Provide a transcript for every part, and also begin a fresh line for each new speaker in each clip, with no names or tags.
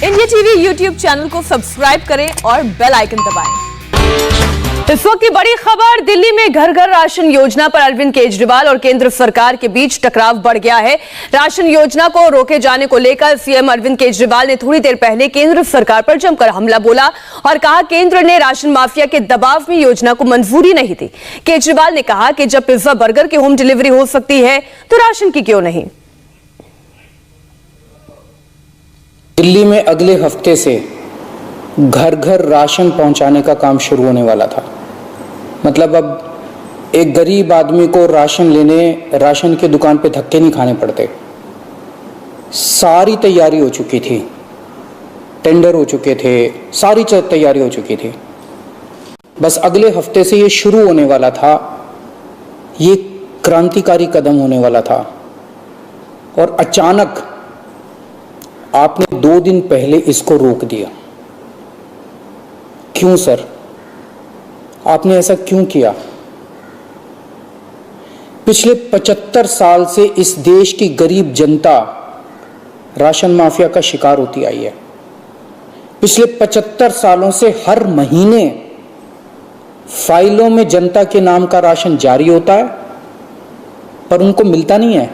India TV YouTube channel को subscribe करें और बेल आइकन दबाएं। इस वक्त की बड़ी खबर, दिल्ली में घर घर राशन योजना पर अरविंद केजरीवाल और केंद्र सरकार के बीच टकराव बढ़ गया है। राशन योजना को रोके जाने को लेकर सीएम अरविंद केजरीवाल ने थोड़ी देर पहले केंद्र सरकार पर जमकर हमला बोला और कहा केंद्र ने राशन माफिया के दबाव में योजना को मंजूरी नहीं दी। केजरीवाल ने कहा कि जब पिज्जा बर्गर की होम डिलीवरी हो सकती है तो राशन की क्यों नहीं।
दिल्ली में अगले हफ्ते से घर घर राशन पहुंचाने का काम शुरू होने वाला था। मतलब अब एक गरीब आदमी को राशन लेने राशन की दुकान पे धक्के नहीं खाने पड़ते। सारी तैयारी हो चुकी थी, टेंडर हो चुके थे, सारी तैयारी हो चुकी थी। बस अगले हफ्ते से ये शुरू होने वाला था। ये क्रांतिकारी कदम होने वाला था और अचानक आपने 2 दिन पहले इसको रोक दिया। क्यों सर, आपने ऐसा क्यों किया? पिछले 75 साल से इस देश की गरीब जनता राशन माफिया का शिकार होती आई है। पिछले 75 सालों से हर महीने फाइलों में जनता के नाम का राशन जारी होता है पर उनको मिलता नहीं है।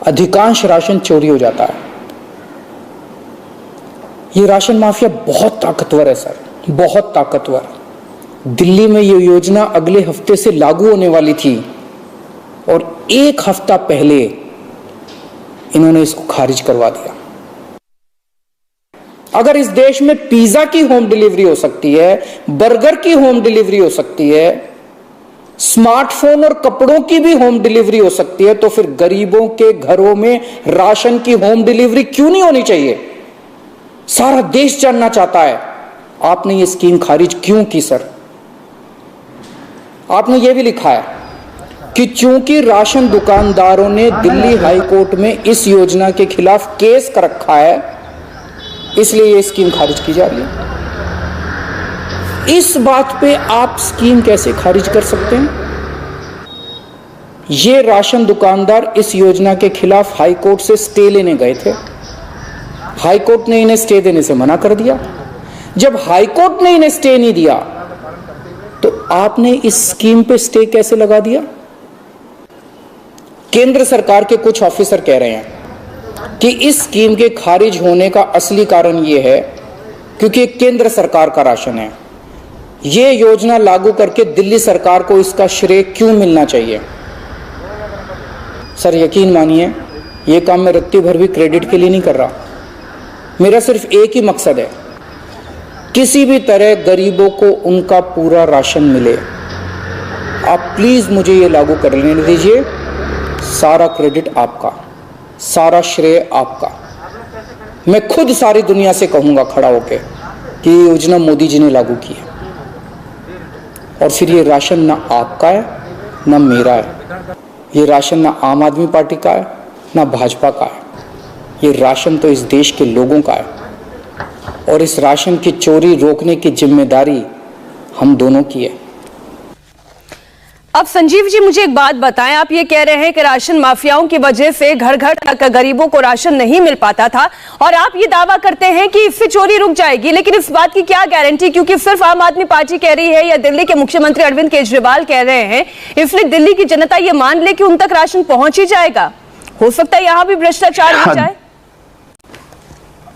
अधिकांश राशन चोरी हो जाता है। ये राशन माफिया बहुत ताकतवर है सर, बहुत ताकतवर। दिल्ली में ये योजना अगले हफ्ते से लागू होने वाली थी और 1 हफ्ता पहले इन्होंने इसको खारिज करवा दिया। अगर इस देश में पिज्जा की होम डिलीवरी हो सकती है, बर्गर की होम डिलीवरी हो सकती है, स्मार्टफोन और कपड़ों की भी होम डिलीवरी हो सकती है, तो फिर गरीबों के घरों में राशन की होम डिलीवरी क्यों नहीं होनी चाहिए? सारा देश जानना चाहता है आपने ये स्कीम खारिज क्यों की सर। आपने ये भी लिखा है कि चूंकि राशन दुकानदारों ने दिल्ली हाई कोर्ट में इस योजना के खिलाफ केस कर रखा है इसलिए ये स्कीम खारिज की जा रही है। इस बात पे आप स्कीम कैसे खारिज कर सकते हैं? ये राशन दुकानदार इस योजना के खिलाफ हाई कोर्ट से स्टे लेने गए थे। हाई कोर्ट ने इन्हें स्टे देने से मना कर दिया। जब हाई कोर्ट ने इन्हें स्टे नहीं दिया तो आपने इस स्कीम पे स्टे कैसे लगा दिया? केंद्र सरकार के कुछ ऑफिसर कह रहे हैं कि इस स्कीम के खारिज होने का असली कारण यह है क्योंकि केंद्र सरकार का राशन है। यह योजना लागू करके दिल्ली सरकार को इसका श्रेय क्यों मिलना चाहिए? सर यकीन मानिए यह काम मैं रत्ती भर भी क्रेडिट के लिए नहीं कर रहा। मेरा सिर्फ एक ही मकसद है, किसी भी तरह गरीबों को उनका पूरा राशन मिले। आप प्लीज मुझे ये लागू कर लेने दीजिए। सारा क्रेडिट आपका, सारा श्रेय आपका। मैं खुद सारी दुनिया से कहूंगा खड़ा होके कि ये योजना मोदी जी ने लागू की है और फिर ये राशन ना आपका है ना मेरा है। ये राशन ना आम आदमी पार्टी का है ना भाजपा का है। ये राशन तो इस देश के लोगों का है और इस राशन की चोरी रोकने की जिम्मेदारी हम दोनों की है।
अब संजीव जी मुझे एक बात बताएं, आप ये कह रहे हैं कि राशन माफियाओं की वजह से घर घर तक गरीबों को राशन नहीं मिल पाता था और आप ये दावा करते हैं कि इससे चोरी रुक जाएगी, लेकिन इस बात की क्या गारंटी? क्योंकि सिर्फ आम आदमी पार्टी कह रही है या दिल्ली के मुख्यमंत्री अरविंद केजरीवाल कह रहे हैं, इसलिए दिल्ली की जनता ये मान ले कि उन तक राशन पहुंच ही जाएगा। हो सकता है यहां भी भ्रष्टाचार हो जाए।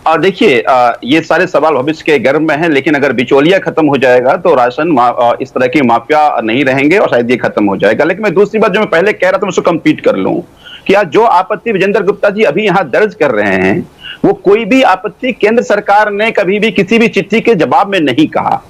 और देखिए ये सारे सवाल भविष्य के गर्भ में हैं, लेकिन अगर बिचौलिया खत्म हो जाएगा तो राशन इस तरह की माफिया नहीं रहेंगे और शायद ये खत्म हो जाएगा। लेकिन मैं दूसरी बात जो मैं पहले कह रहा था मैं उसको कंप्लीट कर लूं कि आज जो आपत्ति विजेंद्र गुप्ता जी अभी यहाँ दर्ज कर रहे हैं वो कोई भी आपत्ति केंद्र सरकार ने कभी भी किसी भी चिट्ठी के जवाब में नहीं कहा।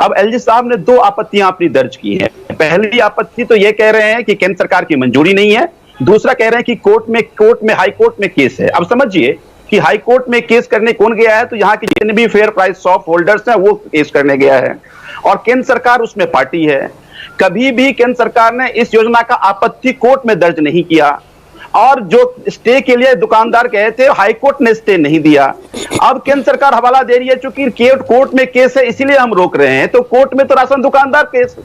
अब एलजी साहब ने 2 आपत्तियां अपनी दर्ज की है। पहली आपत्ति तो ये कह रहे हैं कि केंद्र सरकार की मंजूरी नहीं है, दूसरा कह रहे हैं कि कोर्ट में हाई कोर्ट में केस है। अब समझिए कि हाई कोर्ट में केस करने कौन गया है, तो यहाँ के जितने भी फेयर प्राइस शॉप होल्डर्स हैं वो केस करने गया है और केंद्र सरकार उसमें पार्टी है। कभी भी केंद्र सरकार ने इस योजना का आपत्ति कोर्ट में दर्ज नहीं किया और जो स्टे के लिए दुकानदार कहे थे हाई कोर्ट ने स्टे नहीं दिया। अब केंद्र सरकार हवाला दे रही है चूंकि कोर्ट में केस है इसीलिए हम रोक रहे हैं, तो कोर्ट में तो राशन दुकानदार केस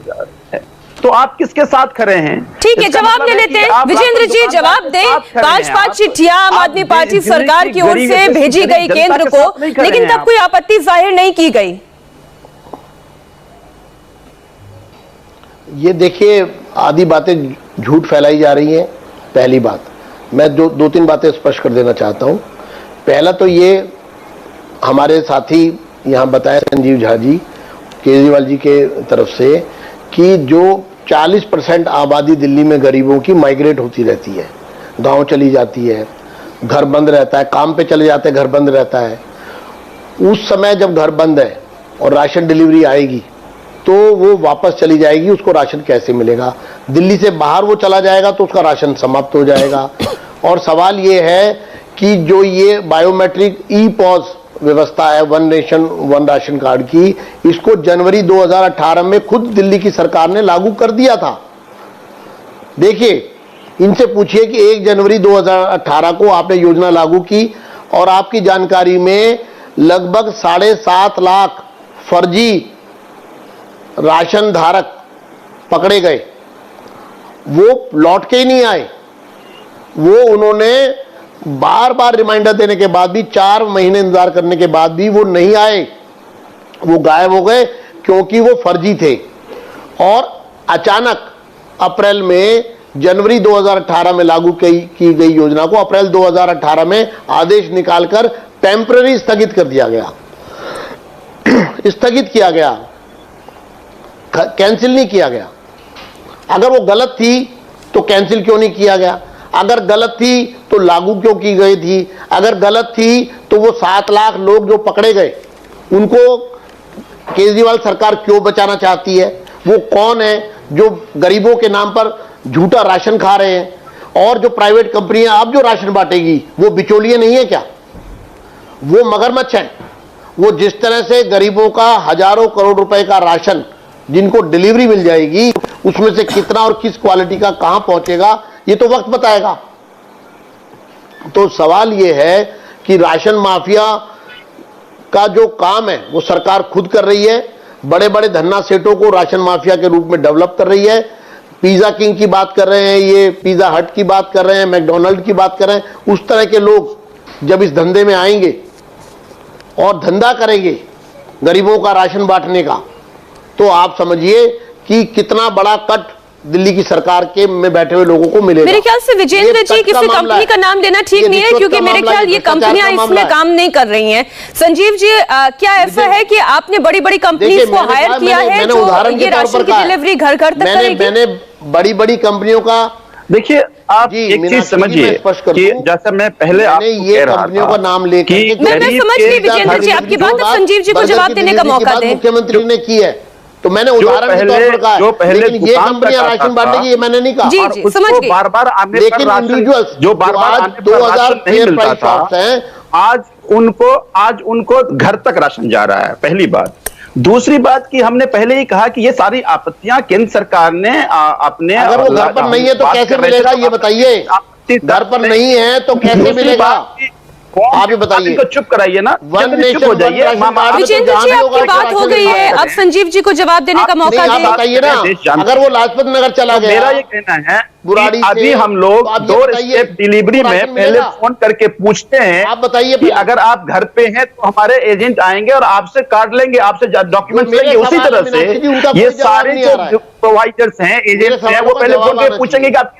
है। तो आप किसके साथ खड़े हैं?
ठीक है,
इसका
जवाब
मतलब
ले
है
लेते
कि
हैं।
आप
विजेंद्र
राशन
जी
दुकानदार
जवाब
के
दें।
साथ खड़े हैं।
5 चिट्ठियां आम
आप
आदमी पार्टी
दिल्ली
सरकार
के
की ओर
गरीब
से
जनता
भेजी गई
के
केंद्र
साथ
को,
नहीं खड़े
लेकिन
हैं
तब कोई आपत्ति जाहिर नहीं की गई।
ये देखिए, आधी बातें झूठ फैलाई जा रही हैं। पहली बात, मैं दो तीन बातें स्पष्ट कर देना चाहता हूं। पहला तो ये, हमारे साथी यहाँ बताए संजीव झा जी केजरीवाल जी के तरफ से, कि जो 40% आबादी दिल्ली में गरीबों की माइग्रेट होती रहती है, गांव चली जाती है, घर बंद रहता है, काम पे चले जाते हैं, घर बंद रहता है। उस समय जब घर बंद है और राशन डिलीवरी आएगी तो वो वापस चली जाएगी, उसको राशन कैसे मिलेगा? दिल्ली से बाहर वो चला जाएगा तो उसका राशन समाप्त हो जाएगा। और सवाल ये है कि जो ये बायोमेट्रिक ई पॉज व्यवस्था है, one nation one ration card की, इसको जनवरी 2018 में खुद दिल्ली की सरकार ने लागू कर दिया था। देखिए, इनसे पूछिए कि 1 जनवरी 2018 को आपने योजना लागू की और आपकी जानकारी में लगभग 7.5 लाख फर्जी राशन धारक पकड़े गए। वो लौट के ही नहीं आए। वो उन्होंने बार बार रिमाइंडर देने के बाद भी, 4 महीने इंतजार करने के बाद भी वो नहीं आए, वो गायब हो गए, क्योंकि वो फर्जी थे। और अचानक अप्रैल में, जनवरी 2018 में लागू की गई योजना को अप्रैल 2018 में आदेश निकालकर टेम्पररी स्थगित कर दिया गया, स्थगित किया गया, कैंसिल नहीं किया गया। अगर वो गलत थी तो कैंसिल क्यों नहीं किया गया? अगर गलत थी तो लागू क्यों की गई थी? अगर गलत थी तो वो 7 लाख लोग जो पकड़े गए, उनको केजरीवाल सरकार क्यों बचाना चाहती है? वो कौन है जो गरीबों के नाम पर झूठा राशन खा रहे हैं? और जो प्राइवेट कंपनियां अब जो राशन बांटेगी, वो बिचौलिए नहीं है क्या? वो मगरमच्छ है। वो जिस तरह से गरीबों का हजारों करोड़ रुपए का राशन जिनको डिलीवरी मिल जाएगी, उसमें से कितना और किस क्वालिटी का कहां पहुंचेगा, ये तो वक्त बताएगा। तो सवाल ये है कि राशन माफिया का जो काम है वो सरकार खुद कर रही है। बड़े बड़े धन्ना सेठों को राशन माफिया के रूप में डेवलप कर रही है। पिज्जा किंग की बात कर रहे हैं, ये पिज्जा हट की बात कर रहे हैं, मैकडोनल्ड की बात कर रहे हैं। उस तरह के लोग जब इस धंधे में आएंगे और धंधा करेंगे गरीबों का राशन बांटने का, तो आप समझिए कि कितना बड़ा कट दिल्ली की सरकार के में बैठे हुए लोगों को मिलेगा।
मेरे ख्याल से विजेंद्र जी किसी कंपनी का नाम देना ठीक नहीं है, क्योंकि मेरे ख्याल ये कंपनियां इसमें काम नहीं कर रही हैं। संजीव जी, क्या ऐसा है कि आपने बड़ी बड़ी कंपनीज को हायर किया है जो ये राशन की डिलीवरी घर घर तक करेगी?
मैंने बड़ी बड़ी कंपनियों का,
देखिए, आप एक चीज समझिए कि जैसा मैं पहले आपको
ये कंपनियों का नाम लेकर,
मैं समझ गई विजेंद्र जी आपकी बात। अब संजीव जी को जवाब देने का मौका दें।
मुख्यमंत्री ने की है, तो मैंने उदाहरण के तौर पर कहा, लेकिन ये कंपनियां राशन बांटेगी, ये मैंने नहीं कहा।
जी जी, समझ गई।
बार-बार आने पर
लेकिन इंडिविजुअल्स जो बार-बार 2000 फेयर प्राइस शॉप्स हैं,
आज उनको घर तक राशन जा रहा है। पहली बात। दूसरी बात कि हमने पहले ही कहा कि ये सारी आपत्तियां केंद्र सरकार ने अपने,
अगर वो घर पर नहीं है तो कैसे मिलेगा, ये बताइए? घर पर नहीं है तो कैसे मिलेगा, आप ही बताइए।
इनको चुप कराइए ना, चुप हो जाइए।
विजेंद्र जी, आपकी बात हो गई है, अब संजीव जी को जवाब देने का मौका दें।
बताइए ना, अगर वो लाजपत नगर चला गया,
मेरा ये कहना है कि अभी हम लोग डोर स्टेप डिलीवरी में पहले फोन करके पूछते हैं, आप बताइए कि अगर आप घर पे हैं तो हमारे एजेंट आएंगे और आपसे कार्ड लेंगे, आपसे डॉक्यूमेंट लेंगे। उसी तरह से ये सारे जो प्रोवाइडर्स हैं, एजेंट्स हैं, वो पहले फोन करके पूछेंगे कि आप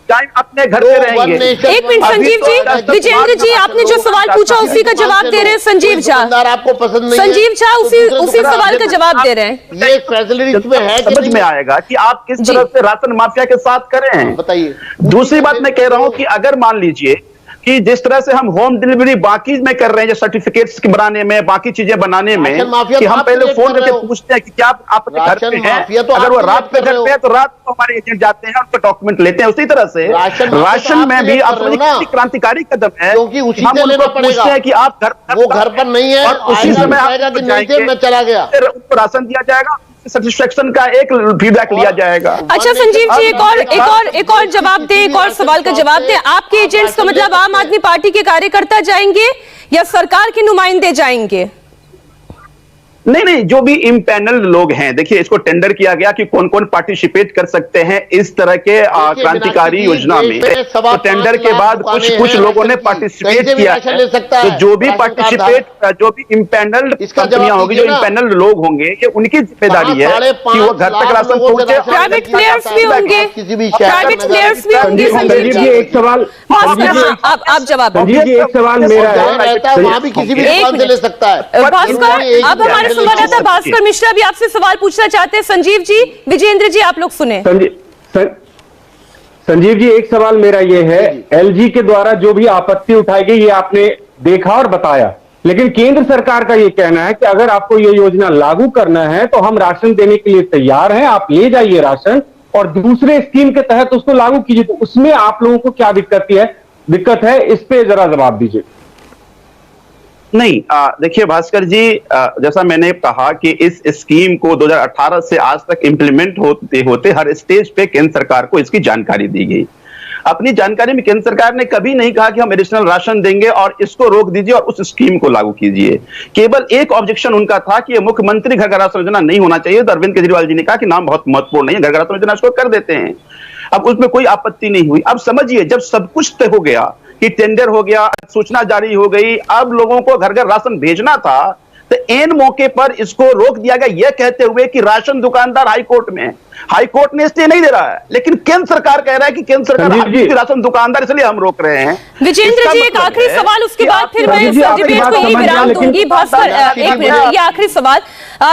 टाइम अपने घर पे रहेंगे।
एक मिनट संजीव जी, विजेंद्र जी आपने जो सवाल पूछा उसी का जवाब दे रहे हैं संजीव झा।
आपको पसंद नहीं,
संजीव झा उसी सवाल का जवाब दे रहे हैं।
ये फैसिलिटी इसमें है,
समझ में आएगा कि आप किस तरह से राशन माफिया के साथ कर रहे हैं।
बताइए।
दूसरी बात मैं कह रहा हूं कि अगर मान लीजिए कि जिस तरह से हम होम डिलीवरी बाकी में कर रहे हैं, सर्टिफिकेट्स बनाने में, बाकी चीजें बनाने में, कि हम पहले फोन करके पूछते हैं कि क्या आप अपने घर पे हैं, अगर वो रात पे घर पे है तो रात को हमारे एजेंट जाते हैं, उनका डॉक्यूमेंट लेते हैं। उसी तरह से राशन में भी आप क्रांतिकारी कदम है,
क्योंकि उसी
हम उनको पूछते हैं कि आप
घर पर नहीं है,
और उसी समय
मैं चला गया,
उनको राशन दिया जाएगा, सेटिस्फेक्शन का एक फीडबैक लिया जाएगा।
अच्छा संजीव जी, एक और जवाब दें, एक और सवाल का जवाब दें। आपके एजेंट्स का मतलब आम आदमी पार्टी के कार्यकर्ता जाएंगे या सरकार के नुमाइंदे जाएंगे?
नहीं, जो भी इम्पैनल लोग हैं, देखिए इसको टेंडर किया गया कि कौन कौन पार्टिसिपेट कर सकते हैं इस तरह के क्रांतिकारी योजना में। तो टेंडर के बाद कुछ लोगों ने पार्टिसिपेट किया है। तो जो भी इम्पैनल कंपनियां होगी, जो इम्पैनल लोग होंगे, ये उनकी जिम्मेदारी है कि वो घर तक राशन पहुंचे।
प्राइवेट प्लेयर्स भी होंगे, प्राइवेट प्लेयर्स भी होंगे।
संजीव जी एक सवाल,
आप जवाब
संजीव जी एक सवाल मेरा है,
वहां भी किसी भी दुकान से ले सकता है।
भास्कर, अब हमारे संवाददाता भास्कर मिश्रा भी आपसे सवाल पूछना चाहते हैं। संजीव जी, विजेंद्र जी, आप लोग सुने।
संजीव जी एक सवाल मेरा ये है, एलजी के द्वारा जो भी आपत्ति उठाई गई ये आपने देखा और बताया, लेकिन केंद्र सरकार का ये कहना है कि अगर आपको ये योजना लागू करना है तो हम राशन देने के लिए तैयार हैं, आप ले जाइए राशन और दूसरे स्कीम के तहत उसको लागू कीजिए। तो उसमें आप लोगों को क्या दिक्कत है, इस पे जरा जवाब दीजिए।
नहीं, देखिए भास्कर जी, जैसा मैंने कहा कि इस स्कीम को 2018 से आज तक इंप्लीमेंट होते होते हर स्टेज पे केंद्र सरकार को इसकी जानकारी दी गई। अपनी जानकारी में केंद्र सरकार ने कभी नहीं कहा कि हम एडिशनल राशन देंगे और इसको रोक दीजिए और उस स्कीम को लागू कीजिए। केवल एक ऑब्जेक्शन उनका था कि ये मुख्यमंत्री घर घर राशन योजना नहीं होना चाहिए। तो अरविंद केजरीवाल जी ने कहा कि नाम बहुत महत्वपूर्ण नहीं है, घर घर राशन योजना इसको कर देते हैं। अब उसमें कोई आपत्ति नहीं हुई। अब समझिए, जब सब कुछ तय हो गया कि टेंडर हो गया, सूचना जारी हो गई, अब लोगों को घर घर राशन भेजना था, तो एन मौके पर इसको रोक दिया गया, यह कहते हुए कि राशन दुकानदार हाईकोर्ट में, हाईकोर्ट ने स्टे नहीं दे रहा है, लेकिन केंद्र सरकार कह रहा है कि केंद्र सरकार राशन दुकानदार, इसलिए हम रोक रहे हैं।
विजेंद्र जी, एक आखिरी सवाल, उसके बाद फिर मैं इस डिबेट को यही विराम दूंगी। भास्कर, एक मिनट, ये आखिरी सवाल।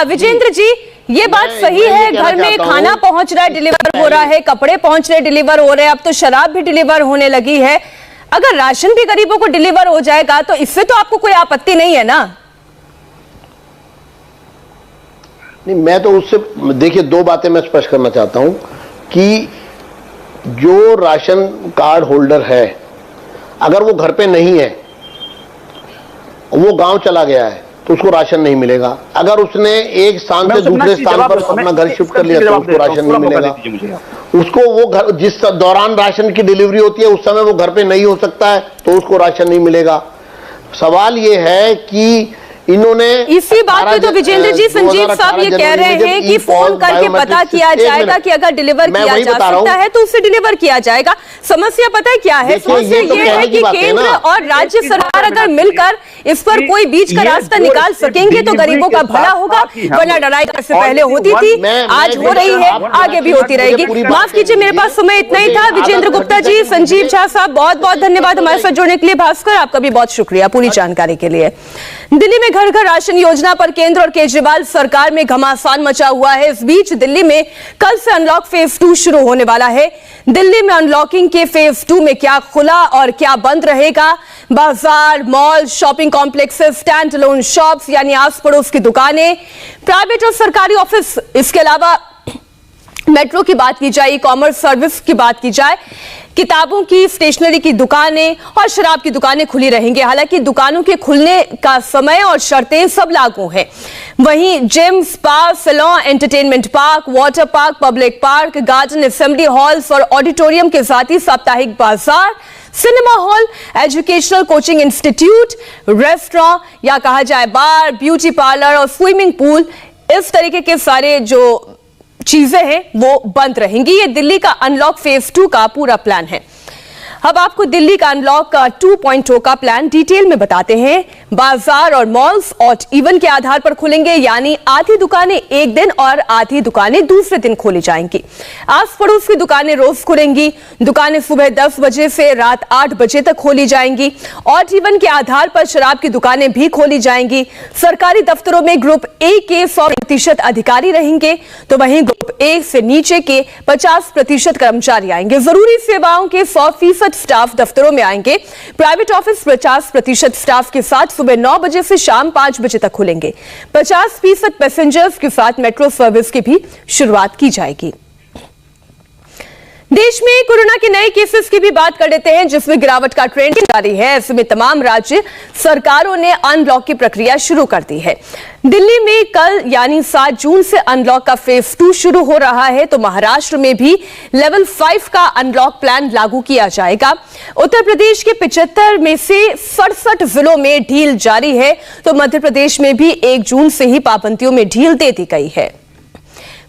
विजेंद्र जी, ये बात सही है, घर में खाना पहुंच रहा है, डिलीवर हो रहा है, कपड़े पहुंच रहे, डिलीवर हो रहे हैं, अब तो शराब भी डिलीवर होने लगी है। अगर राशन भी गरीबों को डिलीवर हो जाएगा तो इससे तो आपको कोई आपत्ति नहीं है ना?
नहीं, मैं तो उससे, देखिए दो बातें मैं स्पष्ट करना चाहता हूं कि जो राशन कार्ड होल्डर है, अगर वो घर पे नहीं है, वो गांव चला गया है, तो उसको राशन नहीं मिलेगा। अगर उसने एक स्थान से दूसरे स्थान पर अपना घर शिफ्ट कर लिया तो उसको राशन नहीं मिलेगा। उसको वो घर, जिस दौरान राशन की डिलीवरी होती है उस समय वो घर पे नहीं हो सकता है तो उसको राशन नहीं मिलेगा। सवाल ये है कि इन्होंने
इसी बात पे तो विजेंद्र जी, संजीव साहब ये कह रहे हैं कि फोन करके पता किया जाएगा कि अगर डिलीवर किया जा सकता है तो उसे डिलीवर किया जाएगा। समस्या पता है क्या है? समस्या ये है कि केंद्र और राज्य सरकार अगर मिलकर इस पर कोई बीच का रास्ता निकाल सकेंगे तो गरीबों का भला होगा, वरना लड़ाई से पहले होती थी, आज हो रही है, आगे भी होती रहेगी। माफ कीजिए, मेरे पास समय इतना ही था। विजेंद्र गुप्ता जी, संजीव झा साहब, बहुत बहुत धन्यवाद हमारे साथ जुड़ने के लिए। भास्कर, आपका भी बहुत शुक्रिया पूरी जानकारी के लिए। दिल्ली में घर घर राशन योजना पर केंद्र और केजरीवाल सरकार में घमासान मचा हुआ है। इस बीच दिल्ली में कल से अनलॉक फेज 2 शुरू होने वाला है। दिल्ली में अनलॉकिंग के फेज 2 में क्या खुला और क्या बंद रहेगा? बाजार, mall, shopping complexes, stand alone shops यानी आस पड़ोस की दुकानें, प्राइवेट और सरकारी ऑफिस, इसके अलावा मेट्रो की बात की जाए, ई कॉमर्स सर्विस की बात की जाए, किताबों की, स्टेशनरी की दुकानें और शराब की दुकानें खुली रहेंगी। हालांकि दुकानों के खुलने का समय और शर्तें सब लागू हैं। वहीं gym, spa, salon, entertainment park, water park, public park, garden, assembly halls और ऑडिटोरियम के साथ ही साप्ताहिक बाजार, cinema hall, educational coaching institute, restaurant या कहा जाए बार, ब्यूटी पार्लर और स्विमिंग पूल, इस तरीके के सारे जो चीजें हैं वो बंद रहेंगी। ये दिल्ली का अनलॉक फेज 2 का पूरा प्लान है। अब आपको दिल्ली का अनलॉक 2.0 का प्लान डिटेल में बताते हैं। बाजार और मॉल्स ऑड इवन के आधार पर खुलेंगे, यानी आधी दुकानें एक दिन और आधी दुकानें दूसरे दिन खोली जाएंगी। आस पड़ोस की दुकानें रोज खुलेंगी। दुकानें सुबह 10 बजे से रात 8 बजे तक खोली जाएंगी। ऑड इवन के आधार पर शराब की दुकानें भी खोली जाएंगी। सरकारी दफ्तरों में ग्रुप ए के 100% अधिकारी रहेंगे, तो वहीं ग्रुप ए से नीचे के 50% कर्मचारी आएंगे। जरूरी सेवाओं के 100% स्टाफ दफ्तरों में आएंगे। प्राइवेट ऑफिस 50% स्टाफ के साथ सुबह 9 बजे से शाम 5 बजे तक खुलेंगे। 50% पैसेंजर्स के साथ मेट्रो सर्विस की भी शुरुआत की जाएगी। देश में कोरोना के नए केसेस की भी बात कर लेते हैं, जिसमें गिरावट का ट्रेंड जारी है। ऐसे में तमाम राज्य सरकारों ने अनलॉक की प्रक्रिया शुरू कर दी है। दिल्ली में कल यानी 7 जून से अनलॉक का फेज 2 शुरू हो रहा है, तो महाराष्ट्र में भी लेवल 5 का अनलॉक प्लान लागू किया जाएगा। उत्तर प्रदेश के 75 में से 67 जिलों में ढील जारी है, तो मध्य प्रदेश में भी 1 जून से ही पाबंदियों में ढील दे दी गई है।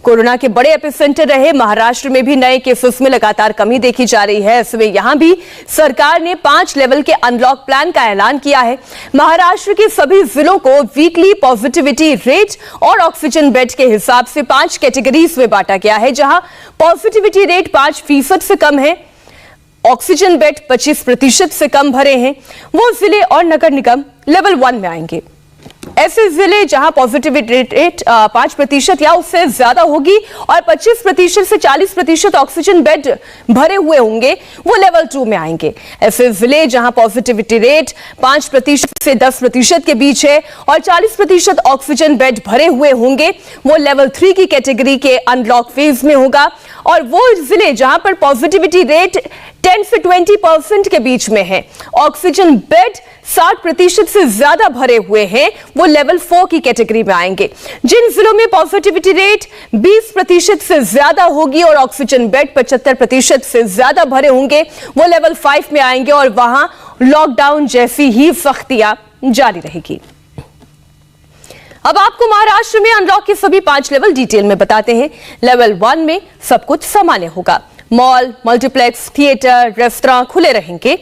कोरोना के बड़े एपिसेंटर रहे महाराष्ट्र में भी नए केसेस में लगातार कमी देखी जा रही है। ऐसे में यहां भी सरकार ने 5 लेवल के अनलॉक प्लान का ऐलान किया है। महाराष्ट्र के सभी जिलों को वीकली पॉजिटिविटी रेट और ऑक्सीजन बेड के हिसाब से 5 कैटेगरीज में बांटा गया है, जहां पॉजिटिविटी रेट 5% से कम है, ऑक्सीजन बेड 25% से कम भरे हैं, वो जिले और नगर निगम लेवल 1 में आएंगे। ऐसे जिले जहां पॉजिटिविटी रेट 5% या उससे ज्यादा होगी और 25% से 40% ऑक्सीजन बेड भरे हुए होंगे, वो लेवल 2 में आएंगे। ऐसे जिले जहां पॉजिटिविटी रेट 5% से 10% के बीच है और 40% ऑक्सीजन बेड भरे हुए होंगे, वो लेवल 3 की कैटेगरी के अनलॉक फेज में होगा। और वो जिले जहां पर पॉजिटिविटी रेट 10 से 20% के बीच में है, ऑक्सीजन बेड 60% से ज्यादा भरे हुए हैं, वो लेवल 4 की कैटेगरी में आएंगे। जिन जिलों में पॉजिटिविटी रेट 20% से ज्यादा होगी और ऑक्सीजन बेड 75% से ज्यादा भरे होंगे, वो लेवल 5 में आएंगे और वहां लॉकडाउन जैसी ही सख्तियां जारी रहेगी। अब आपको महाराष्ट्र में अनलॉक के सभी 5 लेवल डिटेल में बताते हैं। लेवल 1 में सब कुछ सामान्य होगा। मॉल, मल्टीप्लेक्स, थिएटर, रेस्तरां खुले रहेंगे।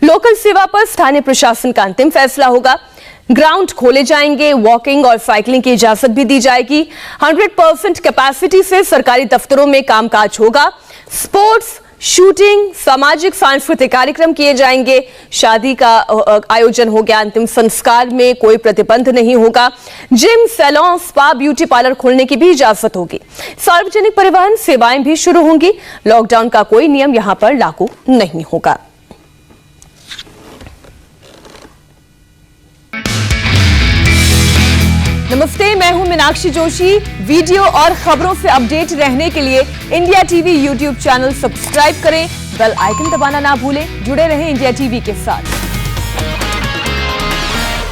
लोकल सेवा पर स्थानीय प्रशासन का अंतिम फैसला होगा। ग्राउंड खोले जाएंगे, वॉकिंग और साइकिलिंग की इजाजत भी दी जाएगी। 100% कैपेसिटी से सरकारी दफ्तरों में कामकाज होगा। स्पोर्ट्स, शूटिंग, सामाजिक सांस्कृतिक कार्यक्रम किए जाएंगे। शादी का आयोजन हो गया, अंतिम संस्कार में कोई प्रतिबंध नहीं होगा। Gym, salon, spa, beauty parlour खोलने की भी इजाजत होगी। सार्वजनिक परिवहन सेवाएं भी शुरू होंगी। लॉकडाउन का कोई नियम यहां पर लागू नहीं होगा। नमस्ते, मैं हूं मीनाक्षी जोशी। वीडियो और खबरों से अपडेट रहने के लिए India TV YouTube channel subscribe करें, बेल आइकन दबाना ना भूलें। जुड़े रहें इंडिया टीवी के साथ।